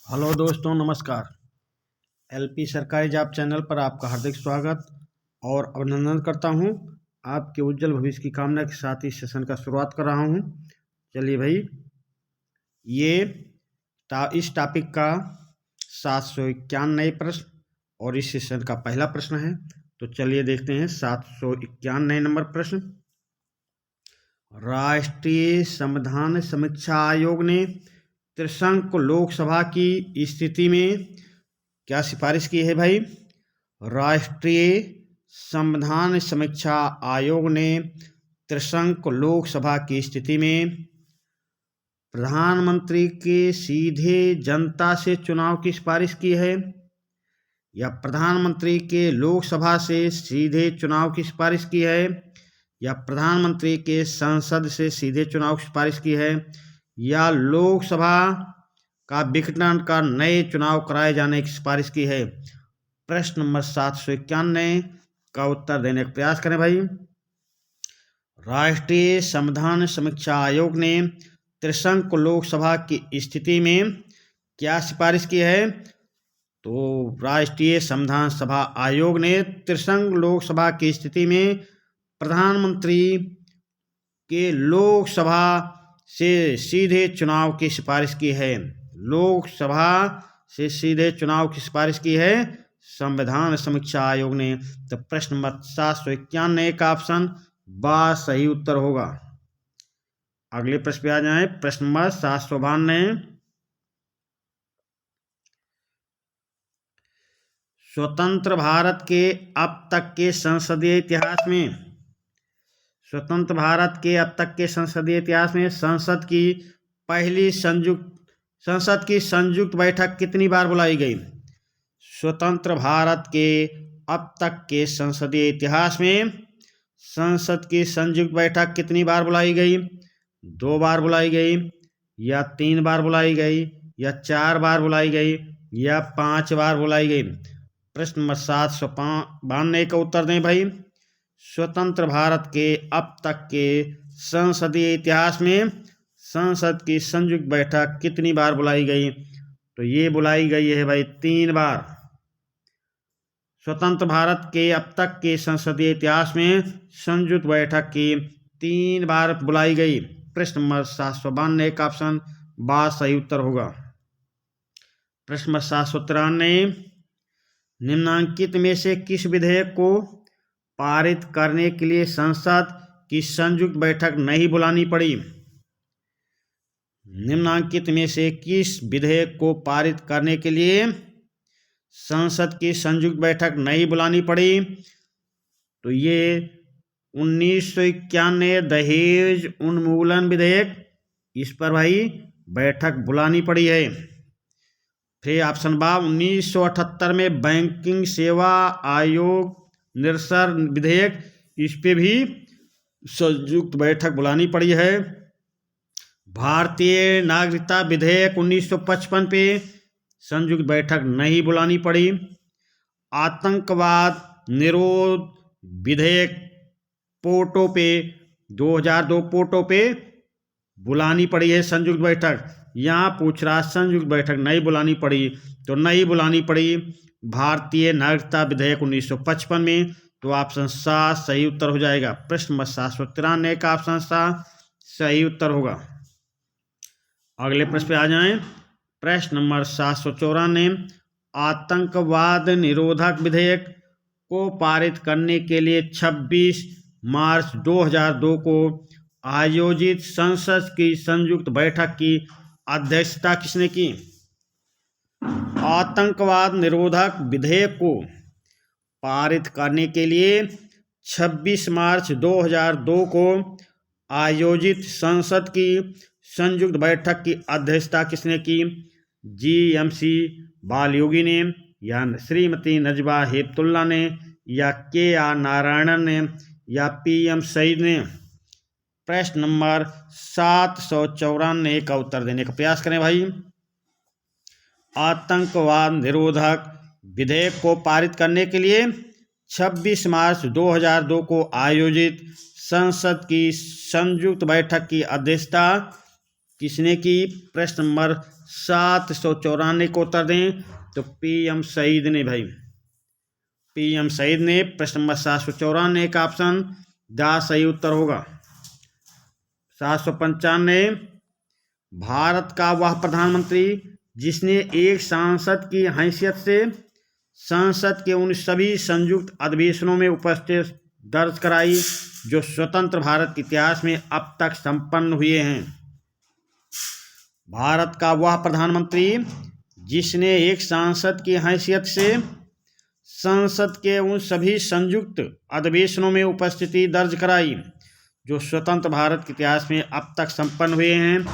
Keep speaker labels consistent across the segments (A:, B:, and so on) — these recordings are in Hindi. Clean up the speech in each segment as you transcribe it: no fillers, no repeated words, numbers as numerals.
A: हेलो दोस्तों, नमस्कार। एलपी सरकारी जॉब चैनल पर आपका हार्दिक स्वागत और अभिनंदन करता हूं। आपके उज्जवल भविष्य की कामना के साथ इस सेशन का शुरुआत कर रहा हूं। चलिए भाई, इस टॉपिक का 791 प्रश्न और इस सेशन का पहला प्रश्न है। तो चलिए देखते हैं 791 नंबर प्रश्न। राष्ट्रीय संविधान समीक्षा आयोग ने त्रिशंक लोकसभा की स्थिति में क्या सिफारिश की है भाई? राष्ट्रीय संविधान समीक्षा आयोग ने त्रिशंक लोकसभा की स्थिति में प्रधानमंत्री के सीधे जनता से चुनाव की सिफारिश की है या प्रधानमंत्री के लोकसभा से सीधे चुनाव की सिफारिश की है या प्रधानमंत्री के संसद से सीधे चुनाव की सिफारिश की है या लोकसभा का विघटन कर नए चुनाव कराए जाने की सिफारिश की है? प्रश्न नंबर 791 का उत्तर देने का प्रयास करें भाई। राष्ट्रीय संविधान समीक्षा आयोग ने त्रिशंक लोकसभा की स्थिति में क्या सिफारिश की है? तो राष्ट्रीय संविधान सभा आयोग ने त्रिशंक लोकसभा की स्थिति में प्रधानमंत्री के लोकसभा से सीधे चुनाव की सिफारिश की है। लोकसभा से सीधे चुनाव की सिफारिश की है संविधान समीक्षा आयोग ने। तो प्रश्न नंबर 791 का ऑप्शन बा सही उत्तर होगा। अगले प्रश्न पे आ जाए। प्रश्न नंबर 792। स्वतंत्र भारत के अब तक के संसदीय इतिहास में संसद की संयुक्त बैठक कितनी बार बुलाई गई? स्वतंत्र भारत के अब तक के संसदीय इतिहास में संसद की संयुक्त बैठक कितनी बार बुलाई गई? 2 बार बुलाई गई या 3 बार बुलाई गई या 4 बार बुलाई गई या 5 बार बुलाई गई? प्रश्न नंबर 792 का उत्तर दें भाई। स्वतंत्र भारत के अब तक के संसदीय इतिहास में संसद की संयुक्त बैठक कितनी बार बुलाई गई? तो ये बुलाई गई है भाई 3 बार। स्वतंत्र भारत के अब तक के संसदीय इतिहास में संयुक्त बैठक की 3 बार बुलाई गई। प्रश्न नंबर 792 का ऑप्शन बा सही उत्तर होगा। प्रश्न नंबर 793। निम्नांकित में से किस विधेयक को पारित करने के लिए संसद की संयुक्त बैठक नहीं बुलानी पड़ी? निम्नांकित में से किस विधेयक को पारित करने के लिए संसद की संयुक्त बैठक नहीं बुलानी पड़ी? तो ये 1991 दहेज उन्मूलन विधेयक, इस पर भाई बैठक बुलानी पड़ी है। फिर ऑप्शन बा 1978 में बैंकिंग सेवा आयोग निरसन विधेयक, इस पे भी संयुक्त बैठक बुलानी पड़ी है। भारतीय नागरिकता विधेयक 1955 पे संयुक्त बैठक नहीं बुलानी पड़ी। आतंकवाद निरोध विधेयक पोर्टो पे 2002 पोर्टो पे बुलानी पड़ी है संयुक्त बैठक। यहाँ पूछ रहा संयुक्त बैठक नहीं बुलानी पड़ी, तो नहीं बुलानी पड़ी भारतीय नागरिकता विधेयक 1955 में। तो ऑप्शन 7 सही उत्तर हो जाएगा। प्रश्न नंबर 793 का ऑप्शन 7 सही उत्तर होगा। अगले प्रश्न पे आ जाएं। प्रश्न नंबर 794। आतंकवाद निरोधक विधेयक को पारित करने के लिए 26 मार्च 2002 को आयोजित संसद की संयुक्त बैठक की अध्यक्षता किसने की? आतंकवाद निरोधक विधेयक को पारित करने के लिए 26 मार्च 2002 को आयोजित संसद की संयुक्त बैठक की अध्यक्षता किसने की? GMC बालयोगी ने या श्रीमती नजबा हेपतुल्ला ने या KR नारायणन ने या PM सईद ने? प्रश्न नंबर 794 का उत्तर देने का प्रयास करें भाई। आतंकवाद निरोधक विधेयक को पारित करने के लिए 26 मार्च 2002 को आयोजित संसद की संयुक्त बैठक की अध्यक्षता किसने की? प्रश्न नंबर 794 को उत्तर दें तो PM शहीद ने भाई, PM शहीद ने। प्रश्न नंबर 794 का ऑप्शन द सही उत्तर होगा। 795 भारत का वह प्रधानमंत्री जिसने एक सांसद की हैसियत से संसद के उन सभी संयुक्त अधिवेशनों में उपस्थिति दर्ज कराई जो स्वतंत्र भारत के इतिहास में अब तक संपन्न हुए हैं। भारत का वह प्रधानमंत्री जिसने एक सांसद की हैसियत से संसद के उन सभी संयुक्त अधिवेशनों में उपस्थिति दर्ज कराई जो स्वतंत्र भारत के इतिहास में अब तक संपन्न हुए हैं।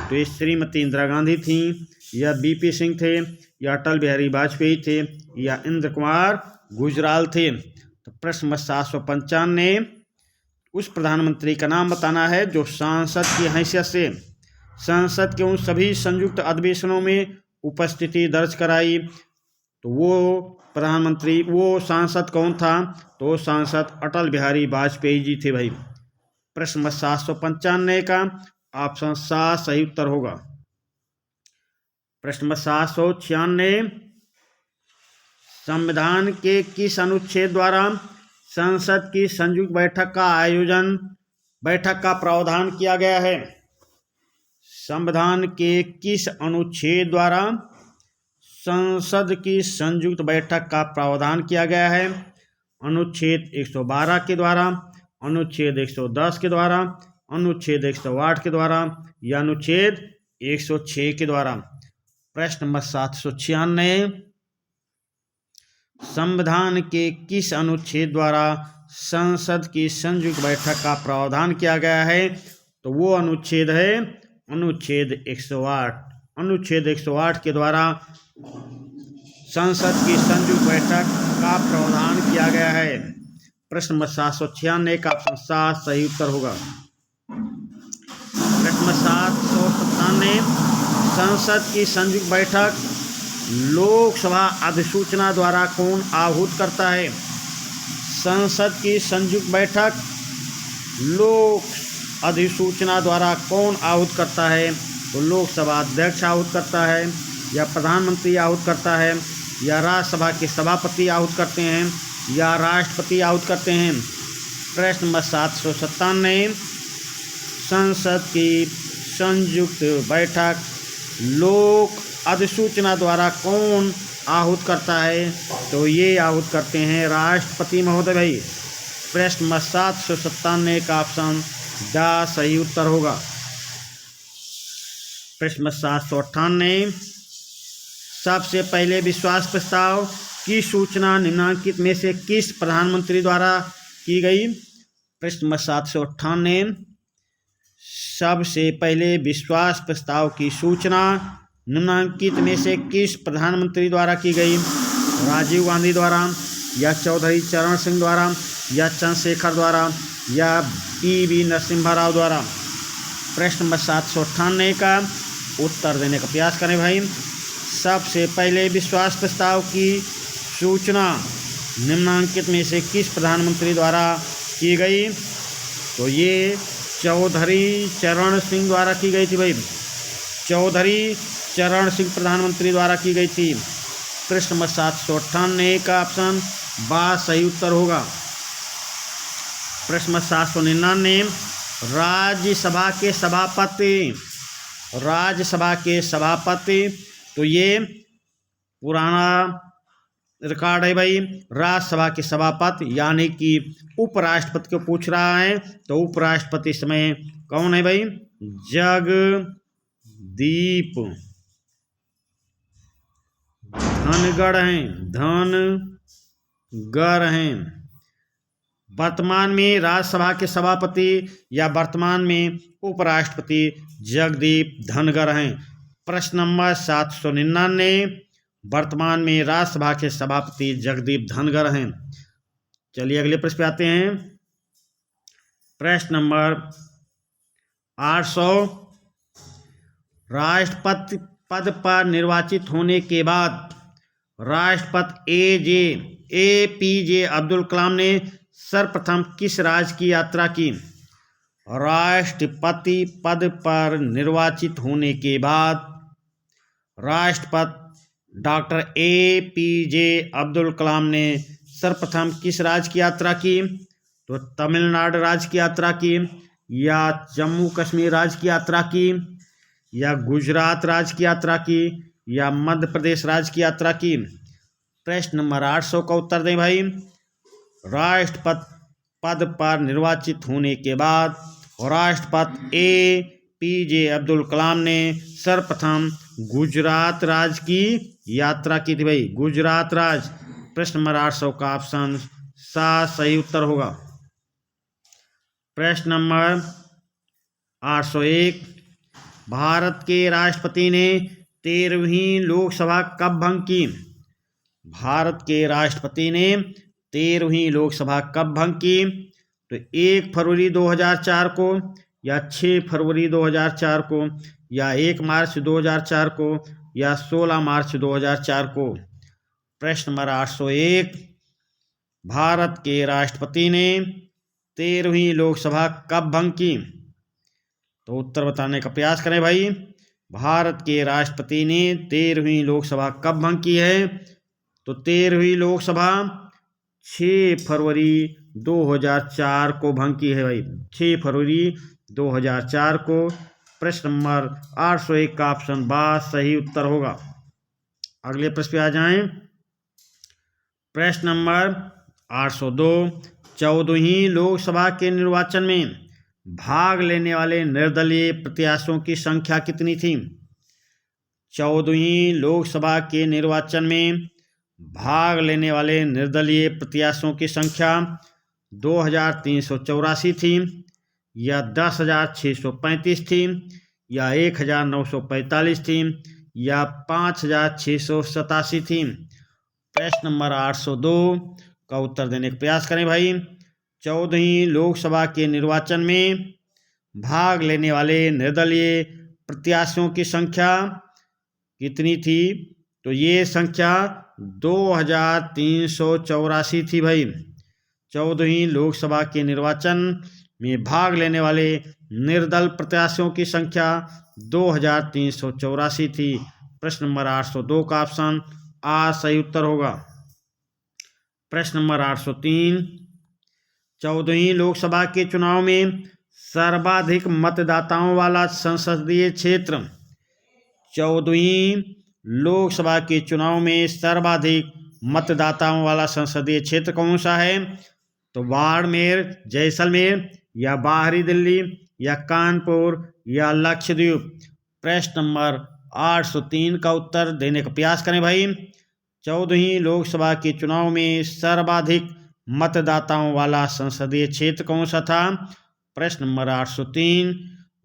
A: तो ये श्रीमती इंदिरा गांधी थी, या BP सिंह थे, या अटल बिहारी वाजपेयी थे, या इंद्र कुमार गुजराल थे। तो प्रश्न नंबर 795 उस प्रधानमंत्री का नाम बताना है जो सांसद की हैसियत से संसद के उन सभी संयुक्त अधिवेशनों में उपस्थिति दर्ज कराई। तो वो प्रधानमंत्री, वो सांसद कौन था? तो सांसद अटल बिहारी वाजपेयी जी थे भाई। प्रश्न नंबर 795 का ऑप्शन 7 सही उत्तर होगा। प्रश्न नंबर 796 संविधान के किस अनुच्छेद द्वारा संसद की संयुक्त बैठक का प्रावधान किया गया है? संविधान के किस अनुच्छेद द्वारा संसद की संयुक्त बैठक का प्रावधान किया गया है? अनुच्छेद 112 के द्वारा, अनुच्छेद 110 के द्वारा, अनुच्छेद 108 के द्वारा, या अनुच्छेद 106 के द्वारा। प्रश्न नंबर 796 संविधान के किस अनुच्छेद द्वारा संसद की संयुक्त बैठक का प्रावधान किया गया है? तो वो अनुच्छेद है अनुच्छेद 108। अनुच्छेद 108 के द्वारा संसद की संयुक्त बैठक का प्रावधान किया गया है। प्रश्न नंबर 796 का ऑप्शन 7 सही उत्तर होगा। प्रश्न नंबर 797 संसद की संयुक्त बैठक लोकसभा अधिसूचना द्वारा कौन आहूत करता है? संसद की संयुक्त बैठक लोक अधिसूचना द्वारा कौन आहूत करता है? तो लोकसभा अध्यक्ष आहूत करता है, या प्रधानमंत्री आहूत करता है, या राज्यसभा के सभापति आहूत करते हैं, या राष्ट्रपति आहूत करते हैं। प्रश्न नंबर 797 संसद की संयुक्त बैठक लोक अधिसूचना द्वारा कौन आहूत करता है? तो ये आहूत करते हैं राष्ट्रपति महोदय भाई। प्रश्न नंबर 797 का ऑप्शन द सही उत्तर होगा। प्रश्न नंबर 798 सबसे पहले विश्वास प्रस्ताव की सूचना निम्नलिखित में से किस प्रधानमंत्री द्वारा की गई? प्रश्न नंबर 798 सबसे पहले विश्वास प्रस्ताव की सूचना निम्नलिखित में से किस प्रधानमंत्री द्वारा की गई? राजीव गांधी द्वारा, या चौधरी चरण सिंह द्वारा, या चंद्रशेखर द्वारा, या PV नरसिम्हा राव द्वारा। प्रश्न नंबर 798 का उत्तर देने का प्रयास करें भाई। सबसे पहले विश्वास प्रस्ताव की सूचना निम्नलिखित में से किस प्रधानमंत्री द्वारा की गई? तो ये चौधरी चरण सिंह द्वारा की गई थी भाई। चौधरी चरण सिंह प्रधानमंत्री द्वारा की गई थी। प्रश्न नंबर 798 का ऑप्शन बा सही उत्तर होगा। प्रश्न नंबर 799 राज्यसभा के सभापति, तो ये पुराना रिकॉर्ड है भाई। राज्यसभा के सभापति यानी कि उपराष्ट्रपति को पूछ रहा है, तो उपराष्ट्रपति समय कौन है भाई? जगदीप धनगढ़ हैं। वर्तमान में राज्यसभा के सभापति या वर्तमान में उपराष्ट्रपति जगदीप धनगढ़ हैं। प्रश्न नंबर 799 वर्तमान में राज्यसभा के सभापति जगदीप धनगढ़ हैं। चलिए अगले प्रश्न पे आते हैं। प्रश्न नंबर 800 राष्ट्रपति पद पर निर्वाचित होने के बाद राष्ट्रपति APJ अब्दुल कलाम ने सर्वप्रथम किस राज्य की यात्रा की? राष्ट्रपति पद पर निर्वाचित होने के बाद राष्ट्रपति डॉक्टर APJ अब्दुल कलाम ने सर्वप्रथम किस राज्य की यात्रा की? तो तमिलनाडु राज्य की यात्रा की, या जम्मू कश्मीर राज्य की यात्रा की, या गुजरात राज्य की यात्रा की, या मध्य प्रदेश राज्य की यात्रा की? प्रश्न नंबर 800 का उत्तर दें भाई। राष्ट्रपति पद पर निर्वाचित होने के बाद राष्ट्रपति APJ अब्दुल कलाम ने सर्वप्रथम गुजरात राज्य की यात्रा की थी भाई, गुजरात राज्य। प्रश्न नंबर 800 का ऑप्शन 7 सही उत्तर होगा। प्रश्न नंबर 801, भारत के राष्ट्रपति ने 13वीं लोकसभा कब भंग की? भारत के राष्ट्रपति ने 13वीं लोकसभा कब भंग की? तो 1 फरवरी 2004 को, या 6 फरवरी 2004 को, या 1 मार्च 2004 को, या 16 मार्च 2004 को? प्रश्न नंबर 801, भारत के राष्ट्रपति ने 13वीं लोकसभा कब भंग की? तो उत्तर बताने का प्रयास करें भाई। भारत के राष्ट्रपति ने 13वीं लोकसभा कब भंग की है? तो 13वीं लोकसभा 6 फरवरी 2004 को भंग की है भाई, 6 फरवरी 2004 को। प्रश्न नंबर 801 का ऑप्शन 12 सही उत्तर होगा। अगले प्रश्न पे आ जाएं। प्रश्न नंबर 802, 14वीं लोकसभा के निर्वाचन में भाग लेने वाले निर्दलीय प्रत्याशियों की संख्या कितनी थी? 14वीं लोकसभा के निर्वाचन में भाग लेने वाले निर्दलीय प्रत्याशियों की संख्या 2384 थी, या 10,635 थी, या 1,945 थी, या 5,687 थी? प्रश्न नंबर 802 का उत्तर देने का प्रयास करें भाई। 14वीं लोकसभा के निर्वाचन में भाग लेने वाले निर्दलीय प्रत्याशियों की संख्या कितनी थी? तो ये संख्या 2384 थी भाई। 14वीं लोकसभा के निर्वाचन में भाग लेने वाले निर्दल प्रत्याशियों की संख्या 2384 थी। प्रश्न नंबर 802 का ऑप्शन आ सही उत्तर होगा। प्रश्न नंबर 803, 14वीं लोकसभा के चुनाव में सर्वाधिक मतदाताओं वाला संसदीय क्षेत्र। 14वीं लोकसभा के चुनाव में सर्वाधिक मतदाताओं वाला संसदीय क्षेत्र कौन सा है? तो बाड़मेर, जैसलमेर, या बाहरी दिल्ली, या कानपुर, या लक्षद्वीप? प्रश्न नंबर 803 का उत्तर देने का प्रयास करें भाई। 14वीं लोकसभा के चुनाव में सर्वाधिक मतदाताओं वाला संसदीय क्षेत्र कौन सा था? प्रश्न नंबर 803,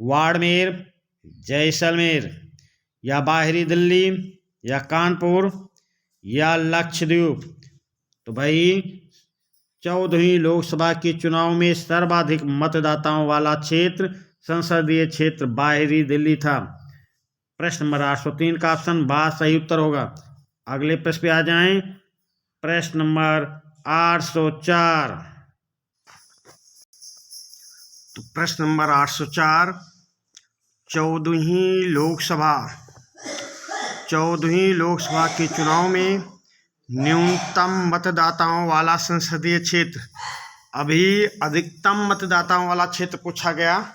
A: बाड़मेर, जैसलमेर, या बाहरी दिल्ली, या कानपुर, या लक्षद्वीप? तो भाई 14वीं लोकसभा के चुनाव में सर्वाधिक मतदाताओं वाला क्षेत्र संसदीय क्षेत्र बाहरी दिल्ली था। प्रश्न नंबर 803 का ऑप्शन 12 सही उत्तर होगा। अगले प्रश्न पे आ जाएं। प्रश्न नंबर 804, तो प्रश्न नंबर 804, 14वीं लोकसभा के चुनाव में न्यूनतम मतदाताओं वाला संसदीय क्षेत्र। अभी अधिकतम मतदाताओं वाला क्षेत्र पूछा गया,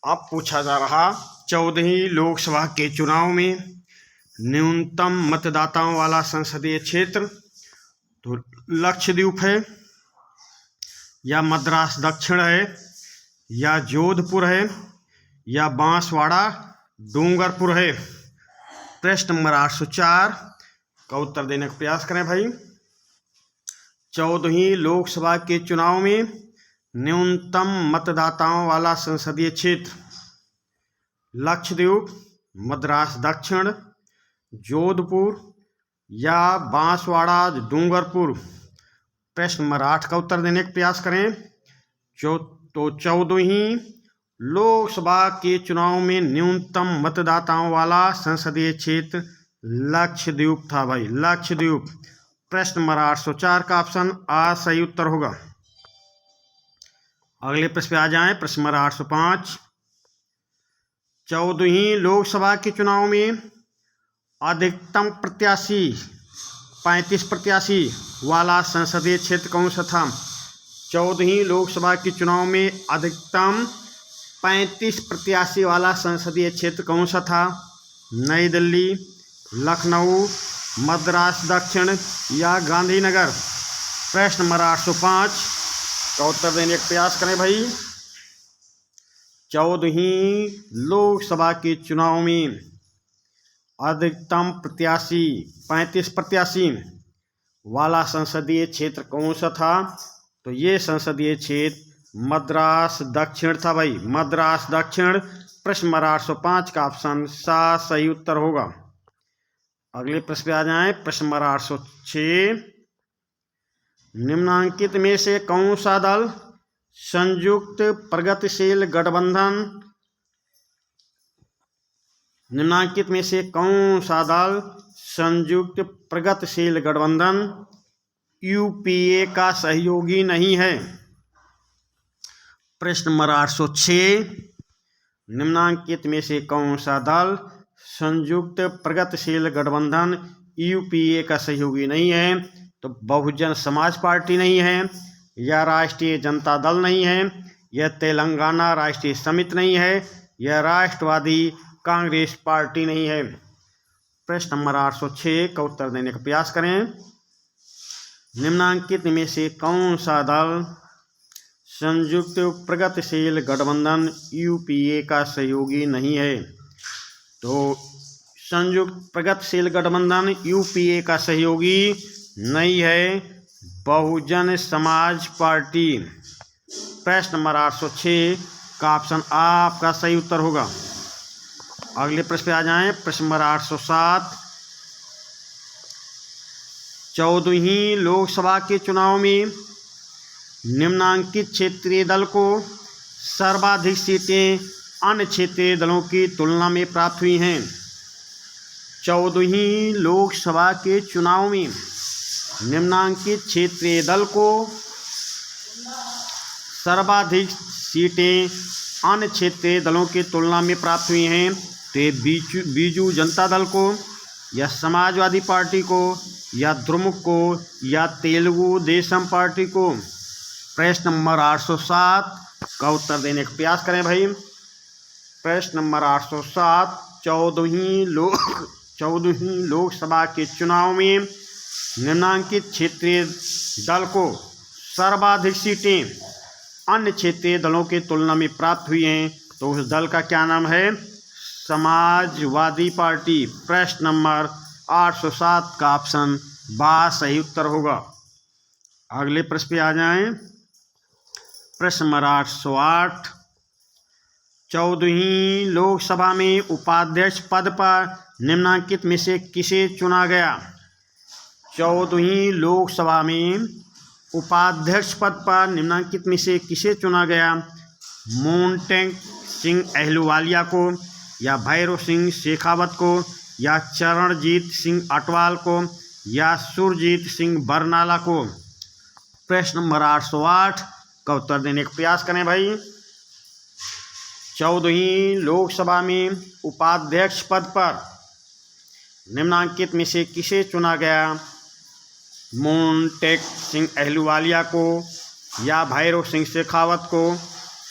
A: अब पूछा जा रहा 14वीं लोकसभा के चुनाव में न्यूनतम मतदाताओं वाला संसदीय क्षेत्र। तो लक्षद्वीप है, या मद्रास दक्षिण है, या जोधपुर है, या बांसवाड़ा डूंगरपुर है? प्रश्न नंबर 804 का उत्तर देने का प्रयास करें भाई। 14वीं लोकसभा के चुनाव में न्यूनतम मतदाताओं वाला संसदीय क्षेत्र लक्षद्वीप, मद्रास दक्षिण, जोधपुर, या बांसवाड़ा डूंगरपुर? प्रश्न नंबर 8 का उत्तर देने का प्रयास करें। तो 14वीं लोकसभा के चुनाव में न्यूनतम मतदाताओं वाला संसदीय क्षेत्र लक्षद्वीप था भाई, लक्षद्वीप। प्रश्न नंबर 804 का ऑप्शन आ सही उत्तर होगा। अगले प्रश्न पे आ जाएं। प्रश्न नंबर 805, 14वीं लोकसभा के चुनाव में अधिकतम प्रत्याशी 35 प्रत्याशी वाला संसदीय क्षेत्र कौन सा था? 14वीं लोकसभा के चुनाव में अधिकतम 35 प्रत्याशी वाला संसदीय क्षेत्र कौन सा था? नई दिल्ली, लखनऊ, मद्रास दक्षिण या गांधीनगर? प्रश्न नंबर 805 का उत्तर देने का प्रयास करें भाई। 14वीं लोकसभा के चुनाव में अधिकतम प्रत्याशी 35 प्रत्याशी वाला संसदीय क्षेत्र कौन सा था? तो ये संसदीय क्षेत्र मद्रास दक्षिण था भाई, मद्रास दक्षिण। प्रश्न नंबर 805 का ऑप्शन सा सही उत्तर होगा। अगले प्रश्न पे आ जाएं। प्रश्न नंबर 806, निम्नांकित में से कौन सा दल संयुक्त प्रगतिशील गठबंधन, निम्नांकित में से कौन सा दल संयुक्त प्रगतिशील गठबंधन यूपीए का सहयोगी नहीं है? प्रश्न नंबर 806, निम्नांकित में से कौन सा दल संयुक्त प्रगतिशील गठबंधन यूपीए का सहयोगी नहीं है? तो बहुजन समाज पार्टी नहीं है, या राष्ट्रीय जनता दल नहीं है, यह तेलंगाना राष्ट्रीय समिति नहीं है, यह राष्ट्रवादी कांग्रेस पार्टी नहीं है। प्रश्न नंबर 806 का उत्तर देने का प्रयास करें। निम्नांकित में से कौन सा दल संयुक्त प्रगतिशील गठबंधन यूपीए का सहयोगी नहीं है? तो संयुक्त प्रगतिशील गठबंधन यूपीए का सहयोगी नहीं है, बहुजन समाज पार्टी। प्रश्न नंबर 806 का ऑप्शन आपका सही उत्तर होगा। अगले प्रश्न पे आ जाएं। प्रश्न नंबर 807, 14वीं लोकसभा के चुनाव में निम्नांकित क्षेत्रीय दल को सर्वाधिक सीटें अन्य क्षेत्रीय दलों की तुलना में प्राप्त हुई हैं। 14वीं लोकसभा के चुनाव में निम्नांकित क्षेत्रीय दल को सर्वाधिक सीटें अन्य क्षेत्रीय दलों की तुलना में प्राप्त हुई हैं। तो ये बीजू जनता दल को, या समाजवादी पार्टी को, या द्रमुक को, या तेलुगु देशम पार्टी को? प्रश्न नंबर 807 का उत्तर देने का प्रयास करें भाई। प्रश्न नंबर 807, 14वीं लोकसभा के चुनाव में निम्नांकित क्षेत्रीय दल को सर्वाधिक सीटें अन्य क्षेत्रीय दलों की तुलना में प्राप्त हुई हैं। तो उस दल का क्या नाम है? समाजवादी पार्टी। प्रश्न नंबर 807 का ऑप्शन बा सही उत्तर होगा। अगले प्रश्न पे आ जाएं। प्रश्न नंबर 808, 14वीं लोकसभा में उपाध्यक्ष पद पर निम्नांकित में से किसे चुना गया? 14वीं लोकसभा में उपाध्यक्ष पद पर निम्नांकित में से किसे चुना गया? मोन्टेक सिंह अहलूवालिया को, या भैरव सिंह शेखावत को, या चरणजीत सिंह अटवाल को, या सुरजीत सिंह बरनाला को? प्रश्न नंबर 808 का उत्तर देने का प्रयास करें भाई। 14वीं लोकसभा में उपाध्यक्ष पद पर निम्नांकित में से किसे चुना गया? मोन्टेक सिंह अहलूवालिया को, या भैरव सिंह शेखावत को,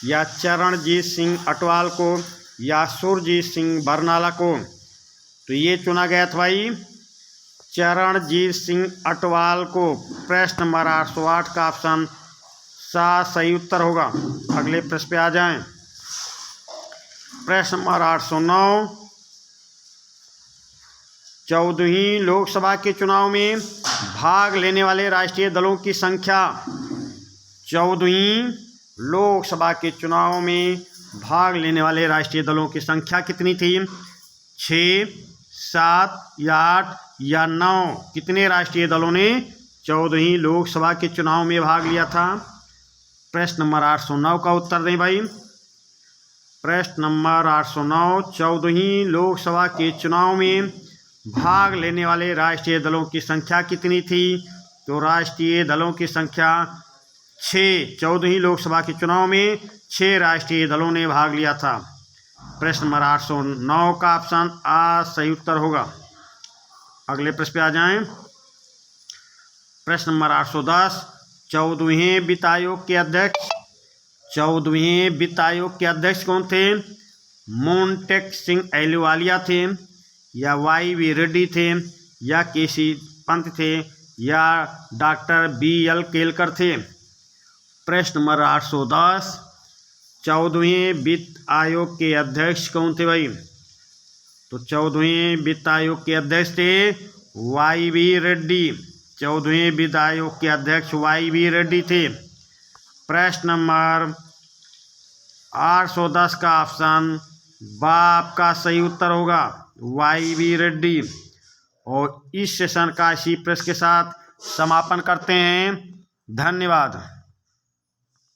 A: या चरणजीत सिंह अटवाल को, या सुरजीत सिंह बरनाला को? तो ये चुना गया था भाई चरणजीत सिंह अटवाल को। प्रश्न नंबर 808 का ऑप्शन सा सही उत्तर होगा। अगले प्रश्न पे आ जाएं। प्रश्न नंबर 809, 14वीं लोकसभा के चुनाव में भाग लेने वाले राष्ट्रीय दलों की संख्या। 14वीं लोकसभा के चुनाव में भाग लेने वाले राष्ट्रीय दलों की संख्या कितनी थी? 6, 7 या 8 या 9? कितने राष्ट्रीय दलों ने 14वीं लोकसभा के चुनाव में भाग लिया था? प्रश्न नंबर 809 का उत्तर दें भाई। प्रश्न नंबर 809, 14वीं लोकसभा के चुनाव में भाग लेने वाले राष्ट्रीय दलों की संख्या कितनी थी? तो राष्ट्रीय दलों की संख्या 6। 14वीं लोकसभा के चुनाव में 6 राष्ट्रीय दलों ने भाग लिया था। प्रश्न नंबर 809 का ऑप्शन आ सही उत्तर होगा। अगले प्रश्न पे आ जाएं। प्रश्न नंबर 810, 14वें वित्त आयोग के अध्यक्ष 14वें वित्त आयोग के अध्यक्ष कौन थे? मोंटेक सिंह अहलूवालिया थे, या वाई.वी. रेड्डी थे, या केसी पंत थे, या डॉक्टर बी.एल. केलकर थे? प्रश्न नंबर 810, 14वें वित्त आयोग के अध्यक्ष कौन थे भाई? तो 14वें वित्त आयोग के अध्यक्ष थे वाई.वी. रेड्डी। 14वें वित्त आयोग के अध्यक्ष वाई.वी. रेड्डी थे। प्रश्न नंबर 810 का ऑप्शन बाप का सही उत्तर होगा, वाई.वी. रेड्डी। और इस सेशन का इसी प्रश्न के साथ समापन करते हैं। धन्यवाद।